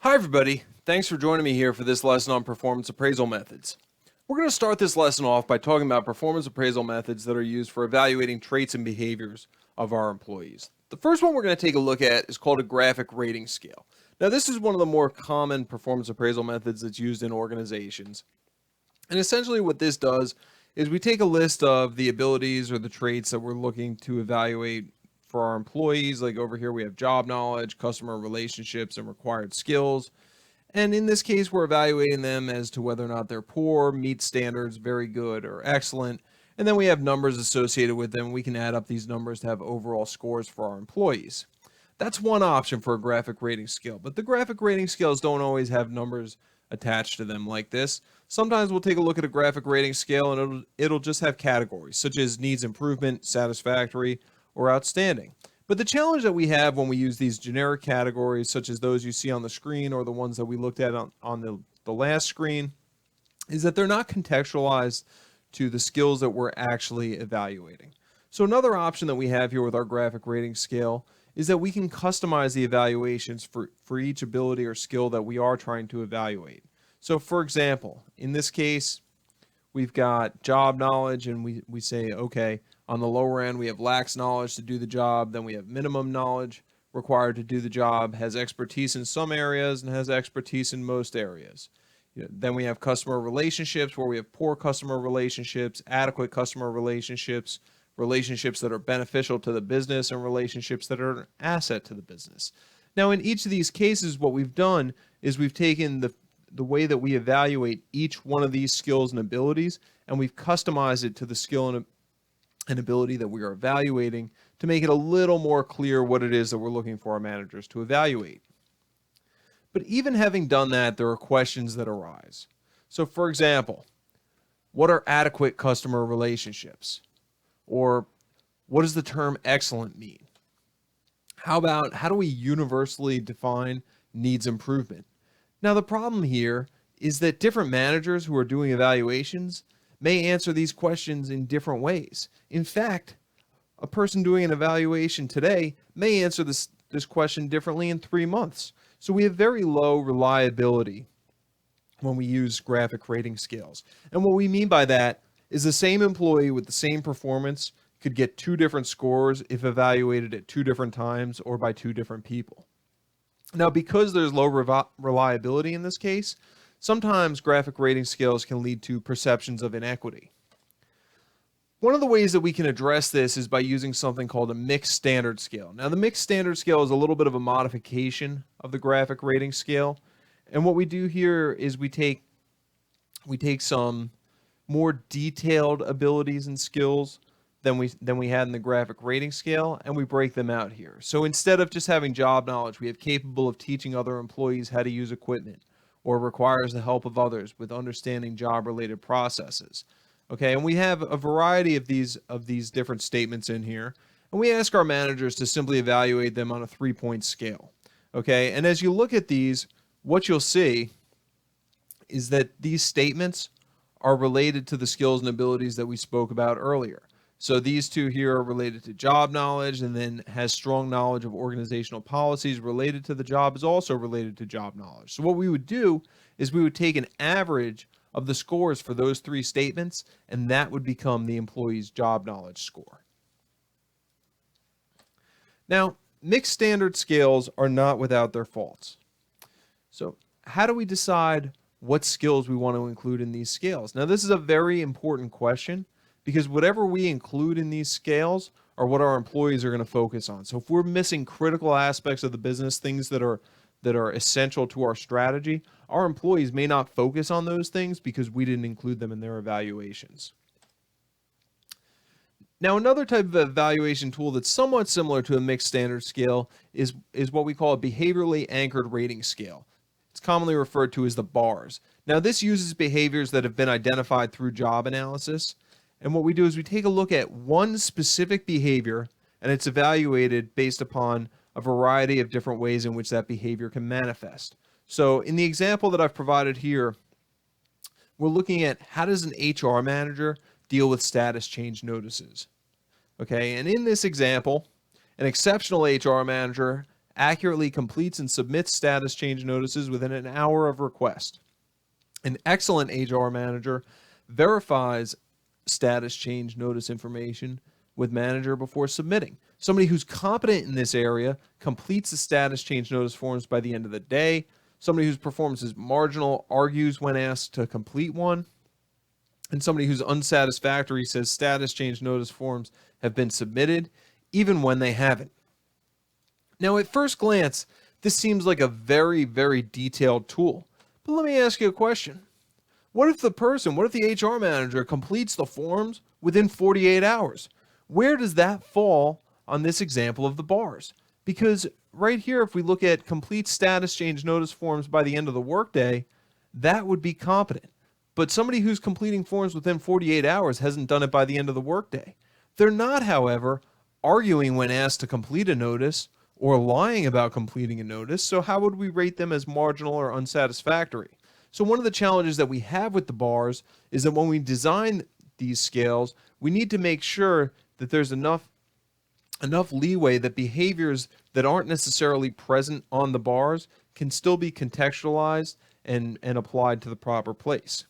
Hi everybody, thanks for joining me here for this lesson on performance appraisal methods. We're going to start this lesson off by talking about performance appraisal methods that are used for evaluating traits and behaviors of our employees. The first one we're going to take a look at is called a graphic rating scale. Now this is one of the more common performance appraisal methods that's used in organizations. And essentially what this does is we take a list of the abilities or the traits that we're looking to evaluate for our employees. Like over here we have job knowledge, customer relationships, and required skills. And in this case, we're evaluating them as to whether or not they're poor, meet standards, very good, or excellent. And then we have numbers associated with them. We can add up these numbers to have overall scores for our employees. That's one option for a graphic rating scale, but the graphic rating scales don't always have numbers attached to them like this. Sometimes we'll take a look at a graphic rating scale and it'll just have categories such as needs improvement, satisfactory, or outstanding. But the challenge that we have when we use these generic categories, such as those you see on the screen or the ones that we looked at on the last screen, is that they're not contextualized to the skills that we're actually evaluating. So another option that we have here with our graphic rating scale is that we can customize the evaluations for each ability or skill that we are trying to evaluate. So for example, in this case, we've got job knowledge and we say, okay, on the lower end, we have lacks knowledge to do the job. Then we have minimum knowledge required to do the job, has expertise in some areas and has expertise in most areas. Then we have customer relationships where we have poor customer relationships, adequate customer relationships, relationships that are beneficial to the business, and relationships that are an asset to the business. Now, in each of these cases, what we've done is we've taken the way that we evaluate each one of these skills and abilities, and we've customized it to the skill and ability that we are evaluating to make it a little more clear what it is that we're looking for our managers to evaluate. But even having done that, there are questions that arise. So for example, what are adequate customer relationships? Or what does the term excellent mean? How do we universally define needs improvement? Now the problem here is that different managers who are doing evaluations may answer these questions in different ways. In fact, a person doing an evaluation today may answer this question differently in 3 months. So we have very low reliability when we use graphic rating scales. And what we mean by that is the same employee with the same performance could get 2 different scores if evaluated at 2 different times or by 2 different people. Now, because there's low reliability in this case, sometimes graphic rating scales can lead to perceptions of inequity. One of the ways that we can address this is by using something called a mixed standard scale. Now, the mixed standard scale is a little bit of a modification of the graphic rating scale. And what we do here is we take some more detailed abilities and skills than we had in the graphic rating scale, and we break them out here. So instead of just having job knowledge, we have capable of teaching other employees how to use equipment, or requires the help of others with understanding job-related processes. Okay, and we have a variety of these different statements in here, and we ask our managers to simply evaluate them on a 3-point scale. Okay, and as you look at these, what you'll see is that these statements are related to the skills and abilities that we spoke about earlier. So these two here are related to job knowledge, and then has strong knowledge of organizational policies related to the job is also related to job knowledge. So what we would do is we would take an average of the scores for those 3 statements, and that would become the employee's job knowledge score. Now, mixed standard scales are not without their faults. So how do we decide what skills we want to include in these scales? Now, this is a very important question, because whatever we include in these scales are what our employees are going to focus on. So if we're missing critical aspects of the business, things that are essential to our strategy, our employees may not focus on those things because we didn't include them in their evaluations. Now, another type of evaluation tool that's somewhat similar to a mixed standard scale is what we call a behaviorally anchored rating scale. It's commonly referred to as the BARS. Now, this uses behaviors that have been identified through job analysis. And what we do is we take a look at one specific behavior, and it's evaluated based upon a variety of different ways in which that behavior can manifest. So in the example that I've provided here, we're looking at how does an HR manager deal with status change notices. Okay, and in this example, an exceptional HR manager accurately completes and submits status change notices within an hour of request. An excellent HR manager verifies status change notice information with manager before submitting. Somebody who's competent in this area completes the status change notice forms by the end of the day. Somebody whose performance is marginal argues when asked to complete one. And somebody who's unsatisfactory says status change notice forms have been submitted, even when they haven't. Now, at first glance, this seems like a very, very detailed tool. But let me ask you a question. What if the HR manager completes the forms within 48 hours? Where does that fall on this example of the bars? Because right here, if we look at complete status change notice forms by the end of the workday, that would be competent. But somebody who's completing forms within 48 hours hasn't done it by the end of the workday. They're not, however, arguing when asked to complete a notice or lying about completing a notice, so how would we rate them as marginal or unsatisfactory? So one of the challenges that we have with the bars is that when we design these scales, we need to make sure that there's enough leeway that behaviors that aren't necessarily present on the bars can still be contextualized and applied to the proper place.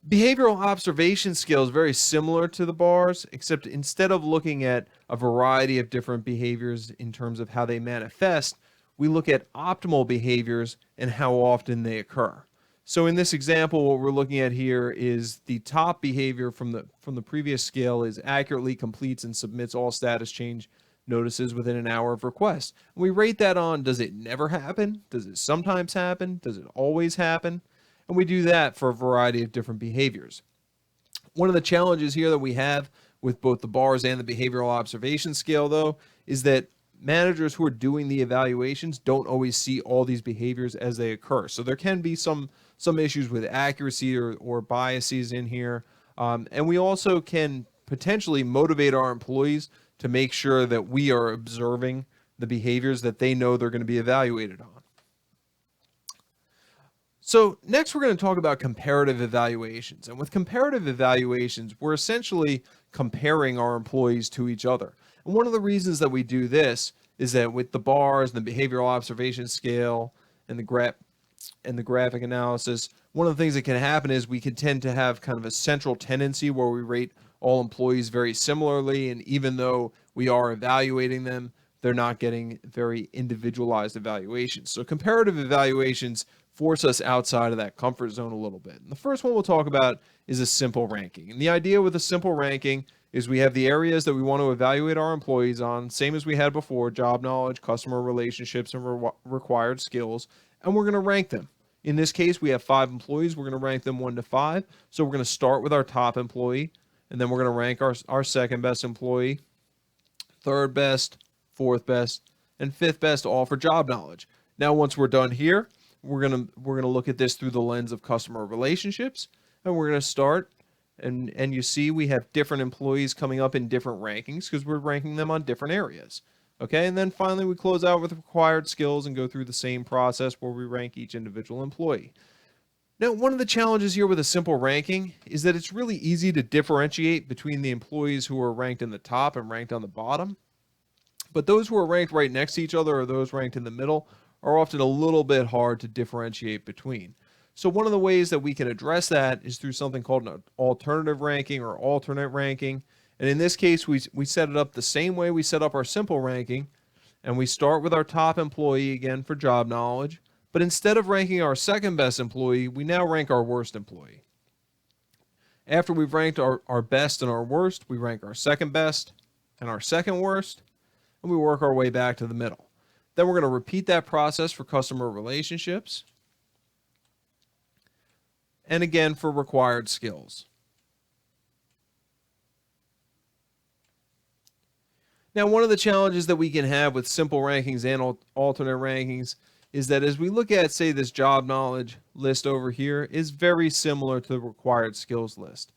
Behavioral observation scale is very similar to the bars, except instead of looking at a variety of different behaviors in terms of how they manifest, we look at optimal behaviors and how often they occur. So in this example, what we're looking at here is the top behavior from the previous scale is accurately completes and submits all status change notices within an hour of request. And we rate that on, does it never happen? Does it sometimes happen? Does it always happen? And we do that for a variety of different behaviors. One of the challenges here that we have with both the bars and the behavioral observation scale, though, is that managers who are doing the evaluations don't always see all these behaviors as they occur. So there can be some issues with accuracy or biases in here. And we also can potentially motivate our employees to make sure that we are observing the behaviors that they know they're going to be evaluated on. So next we're going to talk about comparative evaluations. And with comparative evaluations, we're essentially comparing our employees to each other. And one of the reasons that we do this is that with the bars and the behavioral observation scale and the graphic analysis, one of the things that can happen is we can tend to have kind of a central tendency where we rate all employees very similarly. And even though we are evaluating them, they're not getting very individualized evaluations. So comparative evaluations force us outside of that comfort zone a little bit. And the first one we'll talk about is a simple ranking. And the idea with a simple ranking is we have the areas that we want to evaluate our employees on, same as we had before: job knowledge, customer relationships, and required skills, and we're going to rank them. In this case, we have 5 employees. We're going to rank them 1 to 5. So we're going to start with our top employee, and then we're going to rank our second best employee, third best, fourth best, and fifth best, all for job knowledge. Now, once we're done here, we're gonna look at this through the lens of customer relationships, and we're gonna start. And you see we have different employees coming up in different rankings because we're ranking them on different areas. Okay, and then finally we close out with required skills and go through the same process where we rank each individual employee. Now, one of the challenges here with a simple ranking is that it's really easy to differentiate between the employees who are ranked in the top and ranked on the bottom. But those who are ranked right next to each other or those ranked in the middle are often a little bit hard to differentiate between. So one of the ways that we can address that is through something called an alternative ranking or alternate ranking. And in this case, we set it up the same way we set up our simple ranking. And we start with our top employee again for job knowledge. But instead of ranking our second best employee, we now rank our worst employee. After we've ranked our best and our worst, we rank our second best and our second worst, and we work our way back to the middle. Then we're going to repeat that process for customer relationships, and again for required skills. Now, one of the challenges that we can have with simple rankings and alternate rankings is that as we look at, say, this job knowledge list over here is very similar to the required skills list.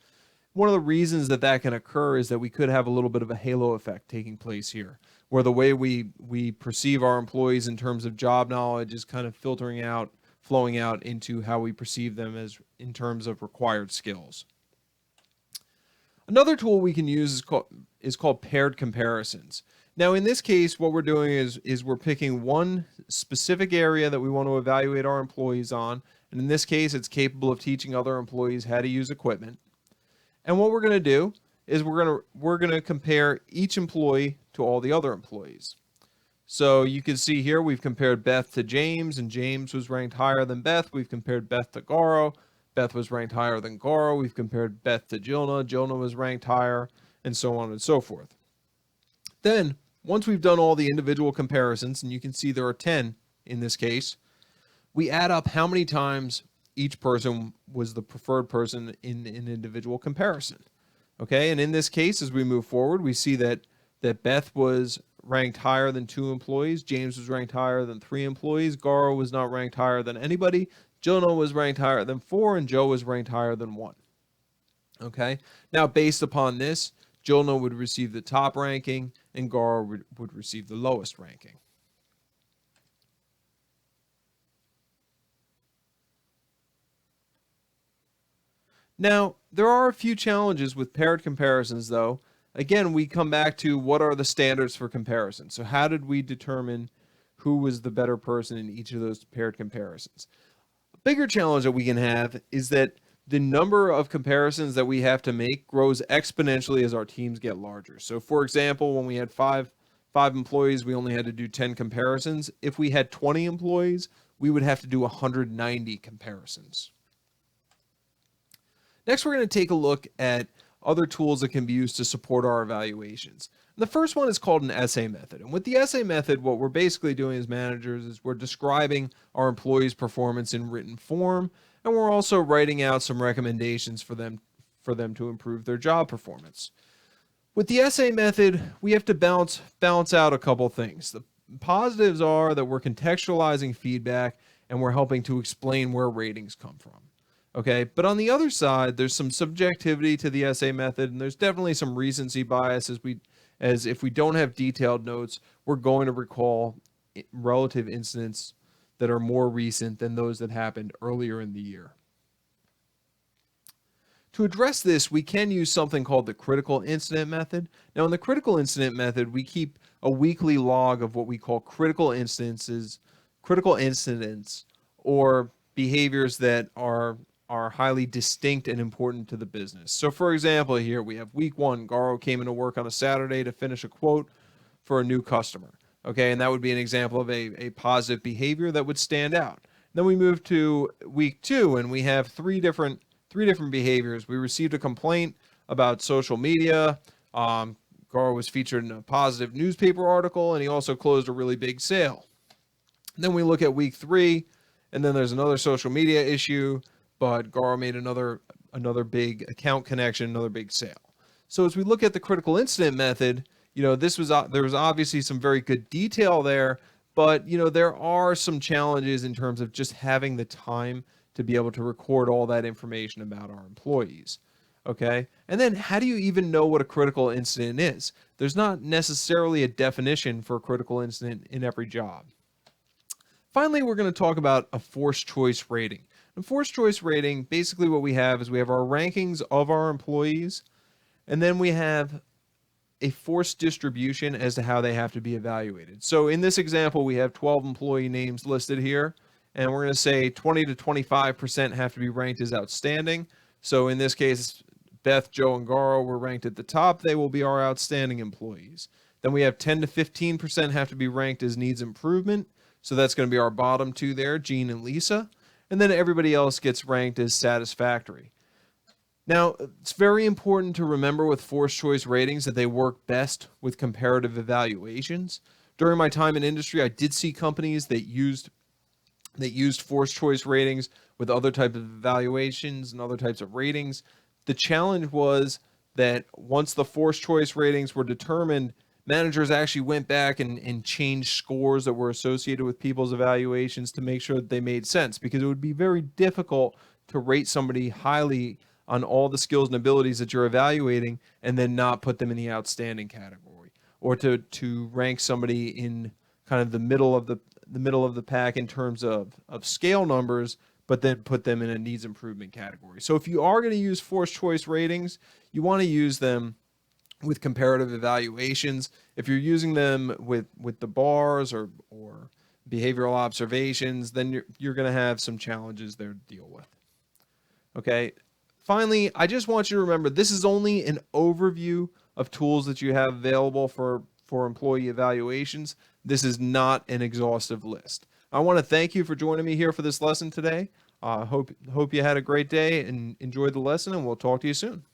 One of the reasons that that can occur is that we could have a little bit of a halo effect taking place here, where the way we perceive our employees in terms of job knowledge is kind of filtering out, flowing out into how we perceive them as in terms of required skills. Another tool we can use is called paired comparisons. Now, in this case, what we're doing is we're picking one specific area that we want to evaluate our employees on. And in this case, it's capable of teaching other employees how to use equipment. And what we're going to do is we're going to compare each employee to all the other employees. So you can see here we've compared Beth to James, and James was ranked higher than Beth. We've compared Beth to Garo. Beth was ranked higher than Garo. We've compared Beth to Jilna. Jilna was ranked higher, and so on and so forth. Then, once we've done all the individual comparisons, and you can see there are 10 in this case, we add up how many times each person was the preferred person in an individual comparison. Okay, and in this case, as we move forward, we see that Beth was ranked higher than 2 employees, James was ranked higher than 3 employees, Garo was not ranked higher than anybody, Jilna was ranked higher than 4, and Joe was ranked higher than 1. Okay, now based upon this, Jilna would receive the top ranking, and Garo would receive the lowest ranking. Now, there are a few challenges with paired comparisons, though. Again, we come back to what are the standards for comparison. So how did we determine who was the better person in each of those paired comparisons? A bigger challenge that we can have is that the number of comparisons that we have to make grows exponentially as our teams get larger. So for example, when we had five employees, we only had to do 10 comparisons. If we had 20 employees, we would have to do 190 comparisons. Next, we're going to take a look at other tools that can be used to support our evaluations. And the first one is called an essay method. And with the essay method, what we're basically doing as managers is we're describing our employees' performance in written form, and we're also writing out some recommendations for them to improve their job performance. With the essay method, we have to balance out a couple things. The positives are that we're contextualizing feedback and we're helping to explain where ratings come from. Okay, but on the other side, there's some subjectivity to the essay method, and there's definitely some recency bias as if we don't have detailed notes, we're going to recall relative incidents that are more recent than those that happened earlier in the year. To address this, we can use something called the critical incident method. Now, in the critical incident method, we keep a weekly log of what we call critical incidents, or behaviors that are highly distinct and important to the business. So for example, here we have week 1, Garo came into work on a Saturday to finish a quote for a new customer. Okay, and that would be an example of a positive behavior that would stand out. Then we move to week 2, and we have three different behaviors. We received a complaint about social media. Garo was featured in a positive newspaper article, and he also closed a really big sale. And then we look at week 3, and then there's another social media issue, but Garo made another big account connection, another big sale. So as we look at the critical incident method, there was obviously some very good detail there, but there are some challenges in terms of just having the time to be able to record all that information about our employees. Okay, and then how do you even know what a critical incident is? There's not necessarily a definition for a critical incident in every job. Finally, we're going to talk about a forced choice rating. In forced choice rating, basically what we have is we have our rankings of our employees, and then we have a forced distribution as to how they have to be evaluated. So in this example, we have 12 employee names listed here, and we're going to say 20 to 25% have to be ranked as outstanding. So in this case, Beth, Joe, and Garo were ranked at the top. They will be our outstanding employees. Then we have 10 to 15% have to be ranked as needs improvement. So that's going to be our bottom 2 there, Jean and Lisa. And then everybody else gets ranked as satisfactory. Now, it's very important to remember with forced choice ratings that they work best with comparative evaluations. During my time in industry, I did see companies that used forced choice ratings with other types of evaluations and other types of ratings. The challenge was that once the forced choice ratings were determined, managers actually went back and changed scores that were associated with people's evaluations to make sure that they made sense, because it would be very difficult to rate somebody highly on all the skills and abilities that you're evaluating and then not put them in the outstanding category, or to rank somebody in kind of the middle of the pack in terms of scale numbers, but then put them in a needs improvement category. So if you are going to use forced choice ratings, you want to use them with comparative evaluations. If you're using them with the bars or behavioral observations, then you're going to have some challenges there to deal with. Okay. Finally, I just want you to remember this is only an overview of tools that you have available for employee evaluations. This is not an exhaustive list. I want to thank you for joining me here for this lesson today. Hope you had a great day and enjoyed the lesson, and we'll talk to you soon.